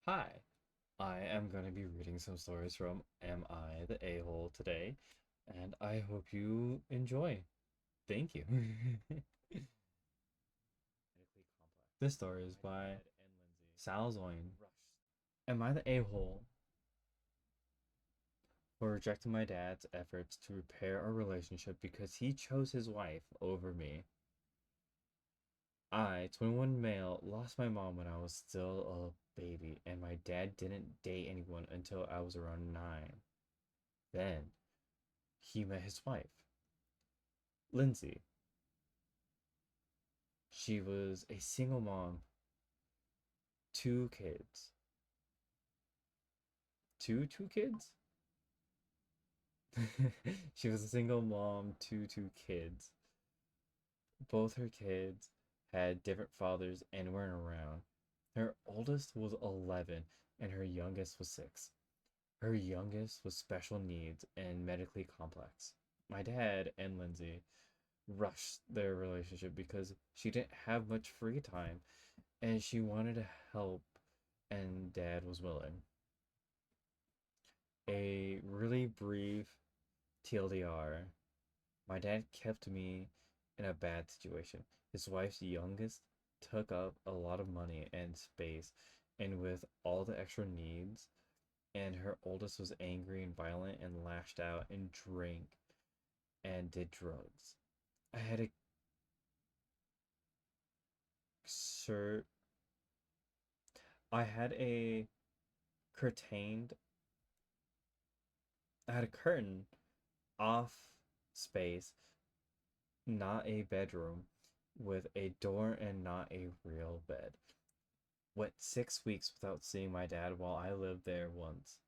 Hi, I am going to be reading some stories from Am I the A-hole today, and I hope you enjoy. Thank you. This story is by Sal Zoin. Am I the a-hole for rejecting my dad's efforts to repair our relationship because he chose his wife over me? I, 21 male, lost my mom when I was still a baby, and my dad didn't date anyone until I was around 9. Then he met his wife, Lindsay. She was a single mom, two kids. Two kids? She was a single mom, two kids. Both her kids had different fathers and weren't around. Her oldest was 11 and her youngest was 6. Her youngest was special needs and medically complex. My dad and Lindsay rushed their relationship because she didn't have much free time and she wanted to help, and dad was willing. A really brief TLDR. My dad kept me in a bad situation. His wife's youngest took up a lot of money and space, and with all the extra needs, and her oldest was angry and violent and lashed out and drank and did drugs. I had a cert I had a curtained I had a curtain off space, not a bedroom, with a door and not a real bed. Went 6 weeks without seeing my dad while I lived there once.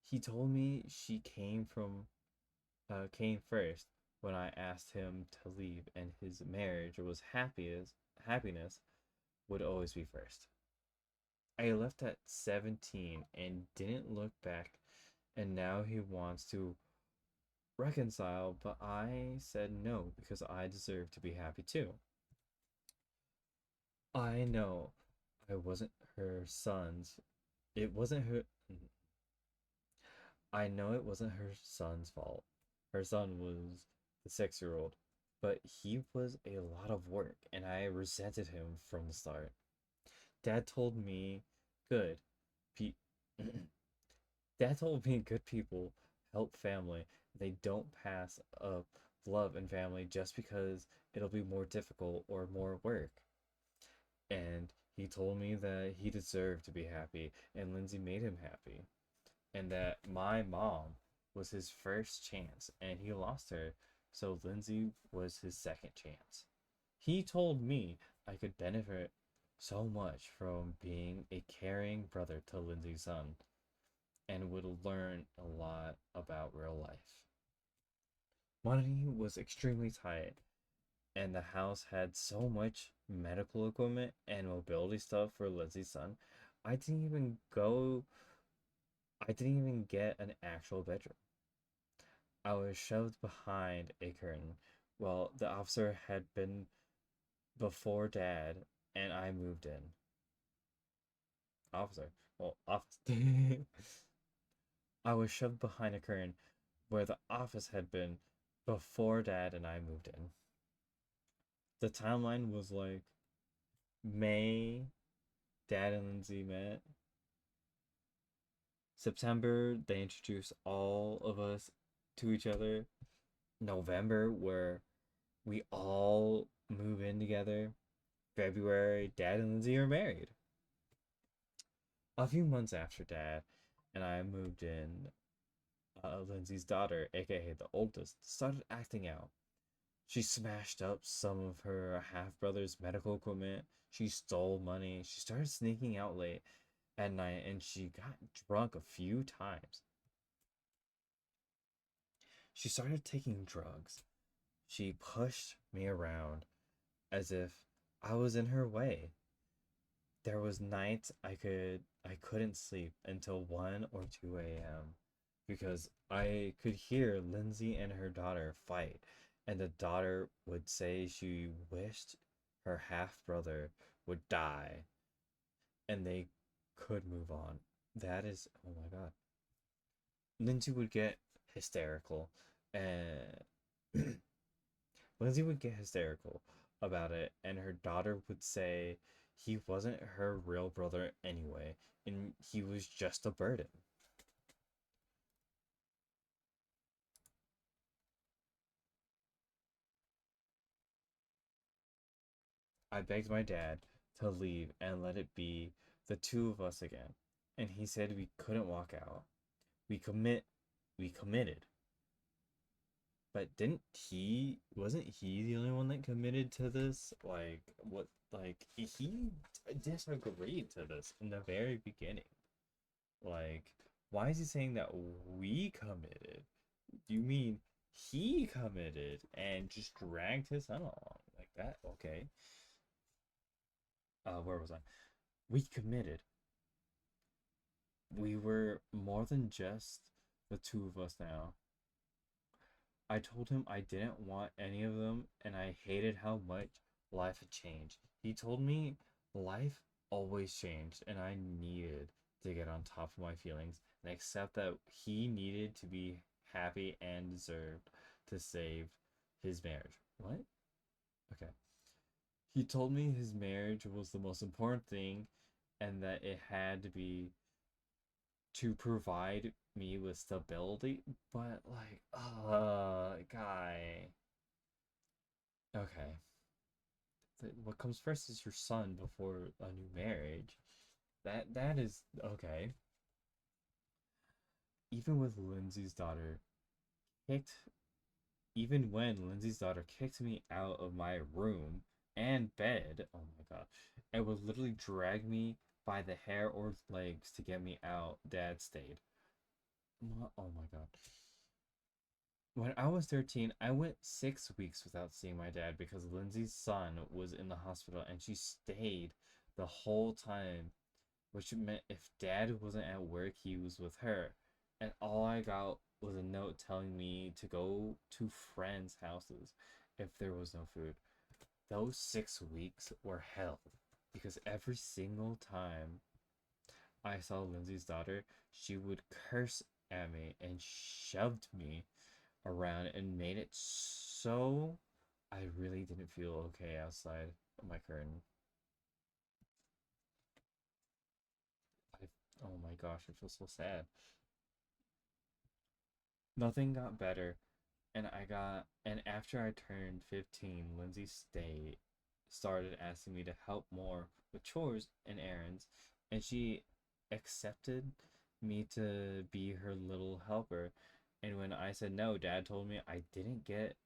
He told me she came first when I asked him to leave, and his marriage was happiness would always be first. I left at 17 and didn't look back, and now he wants to reconcile, but I said no because I deserve to be happy too. I know I wasn't her son's. It wasn't her. I know it wasn't her son's fault. Her son was the 6-year old, but he was a lot of work, and I resented him from the start. Dad told me good. Pe- Dad told me good people help family. They don't pass up love and family just because it'll be more difficult or more work. And he told me that he deserved to be happy, and Lindsay made him happy, and that my mom was his first chance and he lost her, so Lindsay was his second chance. He told me I could benefit so much from being a caring brother to Lindsay's son and would learn a lot about real life. Money was extremely tight, and the house had so much medical equipment and mobility stuff for Lindsay's son. I didn't even go, I didn't even get an actual bedroom. I was shoved behind a curtain. Well, the officer had been before dad, and I moved in. Officer. Well, office. I was shoved behind a curtain where the office had been before dad and I moved in. The timeline was like May, dad and Lindsay met. September, they introduced all of us to each other. November, where we all move in together. February, dad and Lindsay are married. A few months after dad and I moved in, Lindsay's daughter, aka the oldest, started acting out. She smashed up some of her half brother's medical equipment. She stole money. She started sneaking out late at night and she got drunk a few times. She started taking drugs. She pushed me around as if I was in her way. There was nights I couldn't sleep until 1 or 2 a.m. because I could hear Lindsay and her daughter fight, and the daughter would say she wished her half brother would die, and they could move on. That is, oh my god. Lindsay would get hysterical, and Lindsay would get hysterical about it, and her daughter would say he wasn't her real brother anyway, and he was just a burden. I begged my dad to leave and let it be the two of us again, and he said we couldn't walk out. We commit, we committed. But didn't wasn't he the only one that committed to this? Like, what, like, he disagreed to this in the very beginning. Like, why is he saying that we committed? Do you mean he committed and just dragged his son along like that? Okay. Where was I? We committed. We were more than just the two of us now. I told him I didn't want any of them and I hated how much life had changed. He told me life always changed and I needed to get on top of my feelings and accept that he needed to be happy and deserved to save his marriage. What? Okay. He told me his marriage was the most important thing and that it had to be to provide me with stability, but like, guy. Okay. What comes first is your son before a new marriage. That is okay. Even with Lindsay's daughter kicked, even when Lindsay's daughter kicked me out of my room and bed, oh my god, and would literally drag me by the hair or legs to get me out, Dad stayed. Oh my god. When I was 13, I went 6 weeks without seeing my dad because Lindsay's son was in the hospital and she stayed the whole time, which meant if dad wasn't at work, he was with her. And all I got was a note telling me to go to friends' houses if there was no food. Those 6 weeks were hell because every single time I saw Lindsay's daughter, she would curse at me and shoved me around and made it so I really didn't feel okay outside of my curtain. I, oh my gosh, I feel so sad. Nothing got better, and after I turned 15, Lindsay stayed started asking me to help more with chores and errands, and she accepted me to be her little helper. And when I said no, Dad told me I didn't get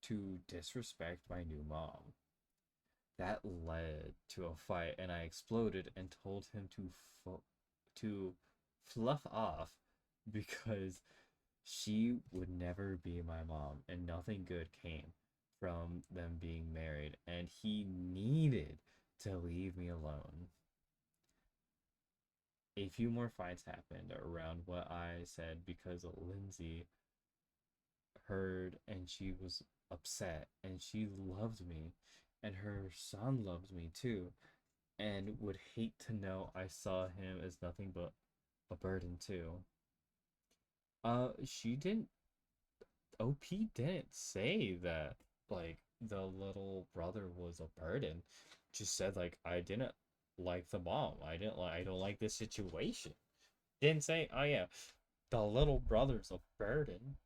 to disrespect my new mom. That led to a fight, and I exploded and told him to fluff off because she would never be my mom, and nothing good came from them being married, and he needed to leave me alone. A few more fights happened around what I said because Lindsay heard and she was upset and she loved me and her son loved me too and would hate to know I saw him as nothing but a burden too. She didn't. OP didn't say that like the little brother was a burden. Just said like I didn't like the mom. I don't like this situation. Didn't say, oh yeah, the little brother's a burden,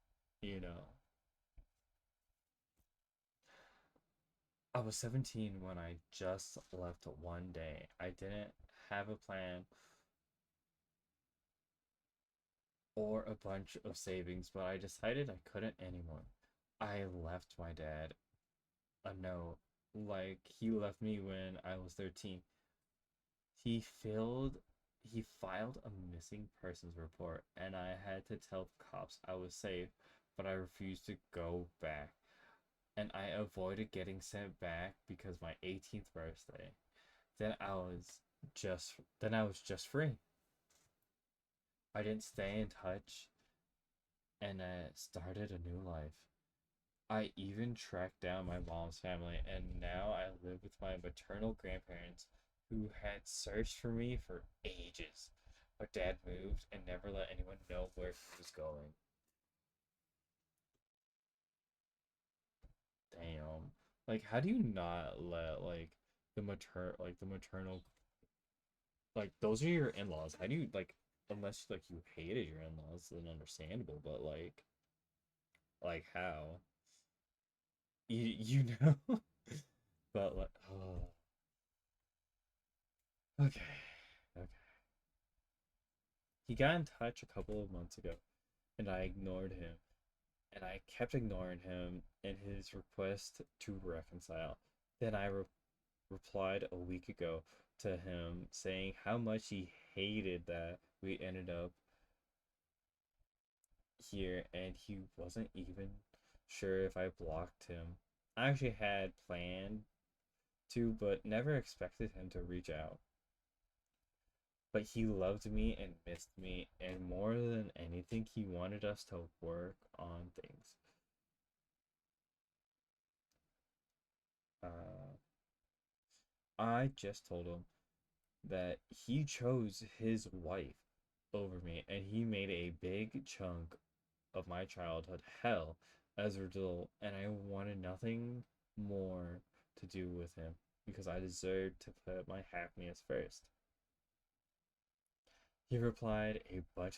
you know. I was 17 when I just left one day. I didn't have a plan or a bunch of savings, but I decided I couldn't anymore. I left my dad a note like he left me when I was 13. He filled he filed a missing persons report and I had to tell the cops I was safe, but I refused to go back. And I avoided getting sent back because my 18th birthday. Then I was then I was just free. I didn't stay in touch and I started a new life. I even tracked down my mom's family and now I live with my maternal grandparents who had searched for me for ages. But dad moved and never let anyone know where he was going. Damn. Like, how do you not let the maternal, like, those are your in-laws. How do you, like, unless like you hated your in-laws, then understandable, but like how? You know? But like, oh, okay. Okay. He got in touch a couple of months ago and I ignored him. And I kept ignoring him and his request to reconcile. Then I replied a week ago to him saying how much he hated that we ended up here, and he wasn't even sure if I blocked him. I actually had planned to, but never expected him to reach out. But he loved me and missed me, and more than anything, he wanted us to work on things. Uh, I just told him that he chose his wife over me, and he made a big chunk of my childhood hell as a result, and I wanted nothing more to do with him because I deserved to put my happiness first. He replied a bunch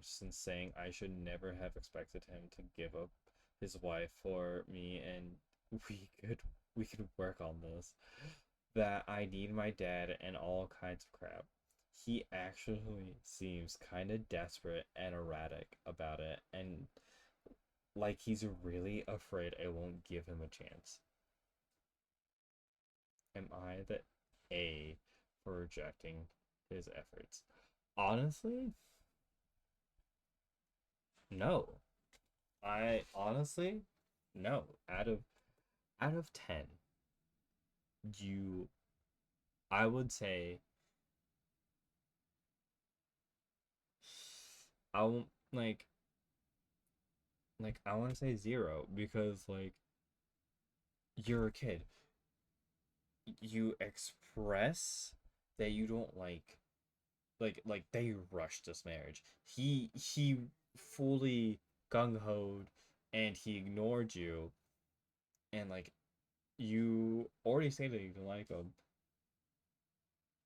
since saying I should never have expected him to give up his wife for me and we could work on this. That I need my dad and all kinds of crap. He actually seems kind of desperate and erratic about it, and like he's really afraid I won't give him a chance. Am I the A for rejecting his efforts? Honestly, no. I honestly, no. Out of 10, you I would say I won't I want to say 0 because you're a kid. You express that you don't like they rushed this marriage. He fully gung-hoed and he ignored you, and like you already say that you don't like him.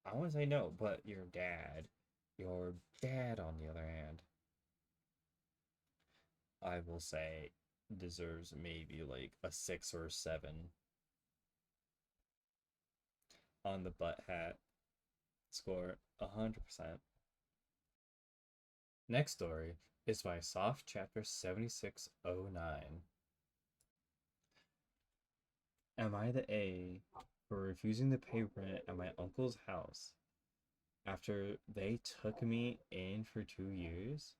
I want to say no, but your dad on the other hand, I will say deserves maybe like a 6 or 7 on the butt hat score. 100%. Next story is by Soft Chapter 7609. Am I the A for refusing to pay rent at my uncle's house after they took me in for 2 years?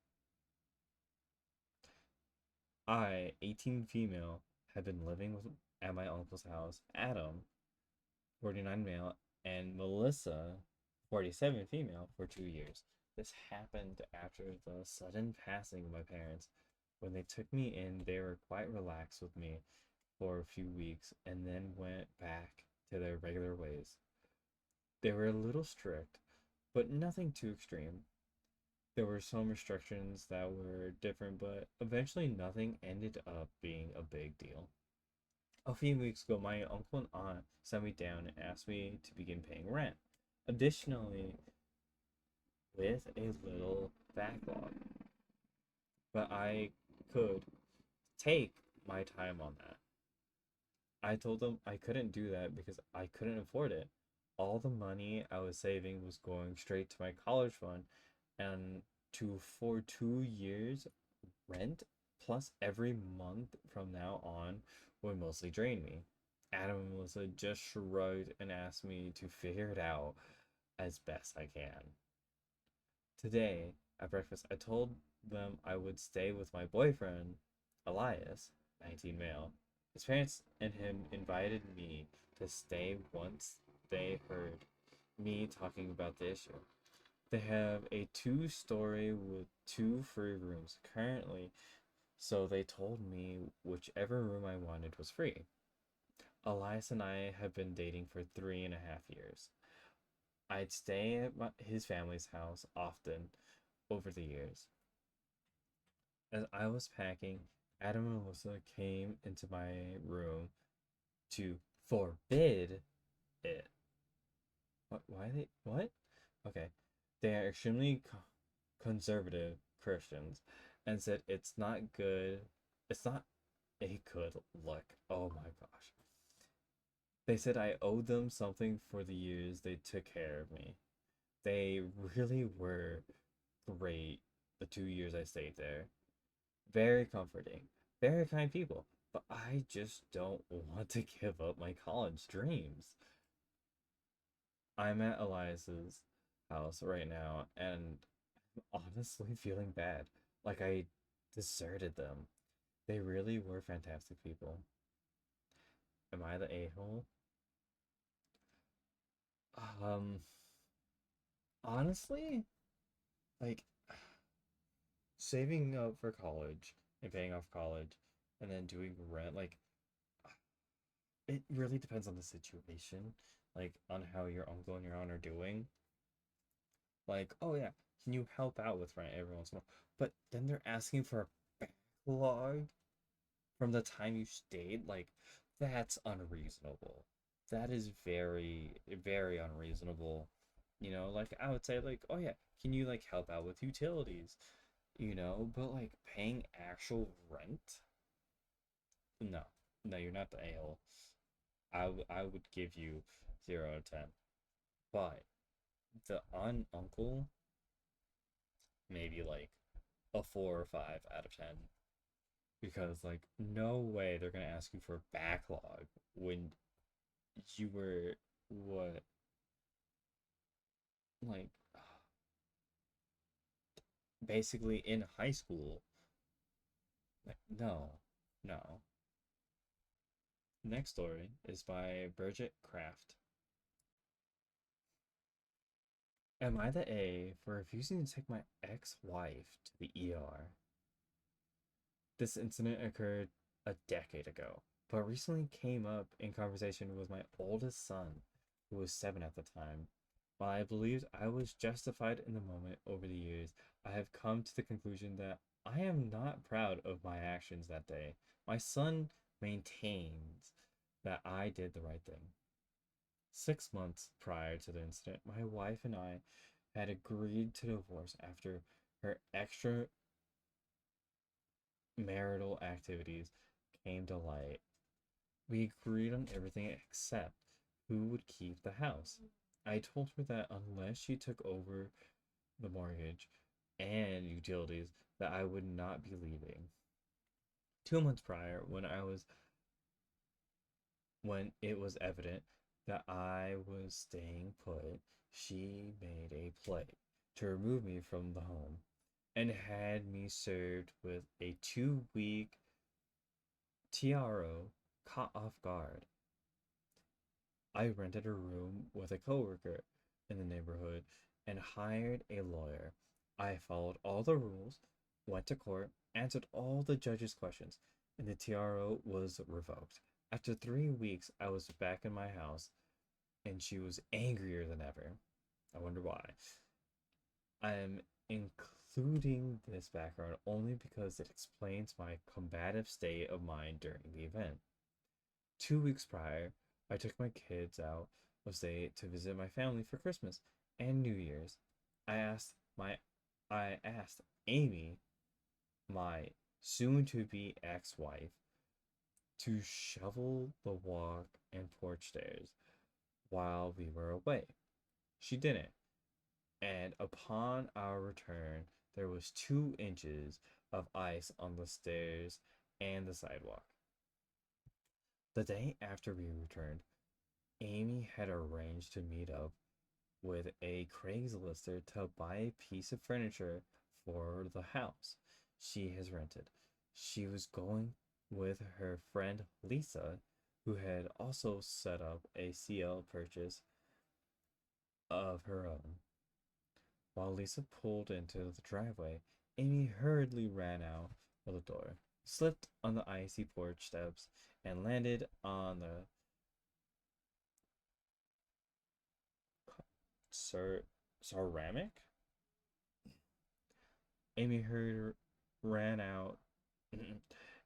I, 18 female, have been living at my uncle's house. Adam, 49 male, and Melissa, 47 female, for 2 years. This happened after the sudden passing of my parents. When they took me in, they were quite relaxed with me for a few weeks and then went back to their regular ways. They were a little strict, but nothing too extreme. There were some restrictions that were different, but eventually nothing ended up being a big deal. A few weeks ago, my uncle and aunt sat me down and asked me to begin paying rent. Additionally, with a little backlog, but I could take my time on that. I told them I couldn't do that because I couldn't afford it. All the money I was saving was going straight to my college fund, and to for 2 years rent plus every month from now on would mostly drain me. Adam and Melissa just shrugged and asked me to figure it out as best I can. Today, at breakfast, I told them I would stay with my boyfriend, Elias, 19 male. His parents and him invited me to stay once they heard me talking about the issue. They have a two-story with 2 free rooms currently, so they told me whichever room I wanted was free. Elias and I have been dating for 3.5 years. I'd stay at his family's house often over the years. As I was packing, Adam and Alyssa came into my room to forbid it. What? Why they? What? Okay. They are extremely conservative Christians and said it's not good. It's not a good look. Oh my gosh. They said I owed them something for the years they took care of me. They really were great the 2 years I stayed there. Very comforting, very kind people. But I just don't want to give up my college dreams. I'm at Elias's house right now and I'm honestly feeling bad. Like I deserted them. They really were fantastic people. Am I the a-hole? Um, Honestly, like saving up for college and paying off college and then doing rent, like it really depends on the situation, like on how your uncle and your aunt are doing. Like, oh yeah, can you help out with rent every once in a while? But then they're asking for a backlog from the time you stayed. Like, that's unreasonable. That is very, very unreasonable. Like I would say, like, oh yeah, can you like help out with utilities? But like paying actual rent? No, no, you're not the a-hole. I would give you 0 out of 10. But the aunt uncle, maybe like a 4 or 5 out of 10. Because like no way they're gonna ask you for a backlog when you were what, like basically in high school. Like no, no. Next story is by Bridget Kraft. Am I the A for refusing to take my ex-wife to the ER? This incident occurred a decade ago, but recently came up in conversation with my oldest son, who was 7 at the time. While I believed I was justified in the moment, over the years, I have come to the conclusion that I am not proud of my actions that day. My son maintains that I did the right thing. 6 months prior to the incident, my wife and I had agreed to divorce after her extramarital activities came to light. We agreed on everything except who would keep the house. I told her that unless she took over the mortgage and utilities, that I would not be leaving. 2 months prior, when it was evident that I was staying put, she made a play to remove me from the home and had me served with a 2 week TRO caught off guard. I rented a room with a coworker in the neighborhood and hired a lawyer. I followed all the rules, went to court, answered all the judge's questions, and the TRO was revoked. After 3 weeks, I was back in my house and she was angrier than ever. I wonder why. I am including this background only because it explains my combative state of mind during the event. 2 weeks prior, I took my kids out of state to visit my family for Christmas and New Year's. I asked my I asked Amy, my soon to be ex-wife, to shovel the walk and porch stairs while we were away. She didn't, and upon our return, there was 2 inches of ice on the stairs and the sidewalk. The day after we returned, Amy had arranged to meet up with a Craigslist to buy a piece of furniture for the house she has rented. She was going with her friend Lisa, who had also set up a CL purchase of her own. While Lisa pulled into the driveway, Amy hurriedly ran out of the door, slipped on the icy porch steps, and landed on the ceramic. Amy Hurd ran out.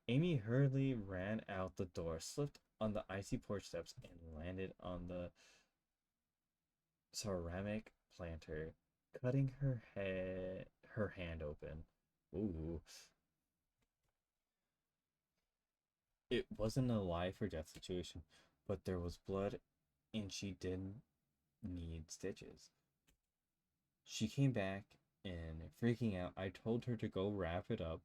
Amy hurriedly ran out the door, slipped on the icy porch steps, and landed on the ceramic planter, cutting her hand open. Ooh. It wasn't a life or death situation, but there was blood and she didn't need stitches. She came back and freaking out, I told her to go wrap it up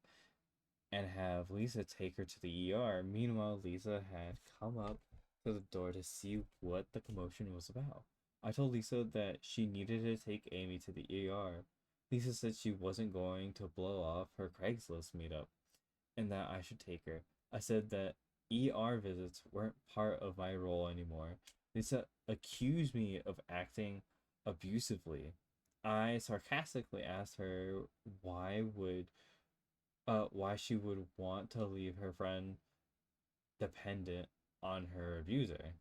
and have Lisa take her to the ER. Meanwhile, Lisa had come up to the door to see what the commotion was about. I told Lisa that she needed to take Amy to the ER. Lisa said she wasn't going to blow off her Craigslist meetup and that I should take her. I said that ER visits weren't part of my role anymore. Lisa accused me of acting abusively. I sarcastically asked her why she would want to leave her friend dependent on her abuser.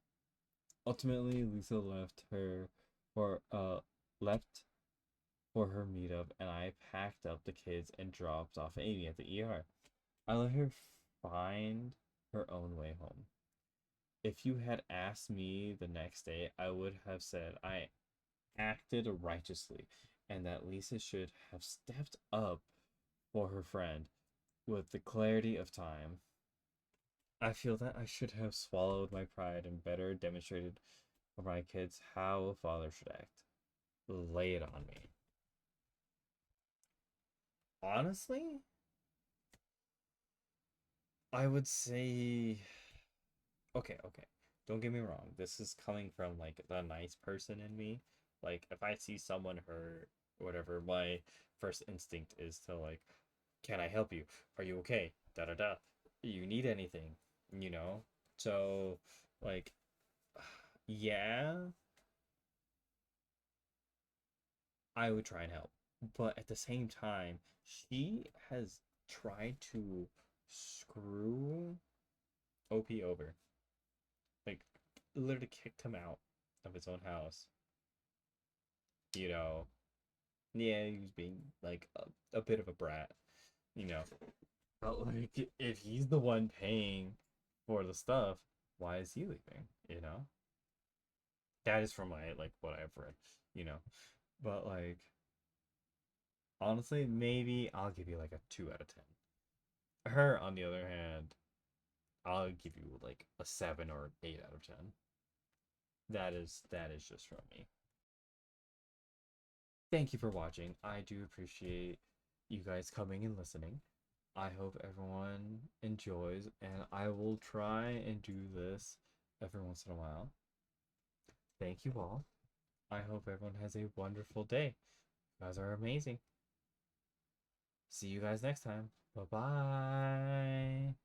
Ultimately, Lisa for left for her meetup and I packed up the kids and dropped off Amy at the ER. I let her find her own way home. If you had asked me the next day, I would have said I acted righteously and that Lisa should have stepped up for her friend with the clarity of time. I feel that I should have swallowed my pride and better demonstrated for my kids how a father should act. Lay it on me. Honestly, I would say okay. Don't get me wrong. This is coming from like the nice person in me. Like if I see someone hurt or whatever, my first instinct is to like, can I help you? Are you okay? Da da da. You need anything, you know? So like yeah, I would try and help. But at the same time, she has tried to screw OP over. Like literally kicked him out of his own house. You know, yeah, he was being like a bit of a brat, you know. But like, if he's the one paying for the stuff, why is he leaving? You know, that is from my like what I've read, you know. But like, honestly, maybe I'll give you like a 2 out of 10. Her, on the other hand, I'll give you like a 7 or 8 out of 10. That is just from me. Thank you for watching. I do appreciate you guys coming and listening. I hope everyone enjoys, and I will try and do this every once in a while. Thank you all. I hope everyone has a wonderful day. You guys are amazing. See you guys next time. Bye bye.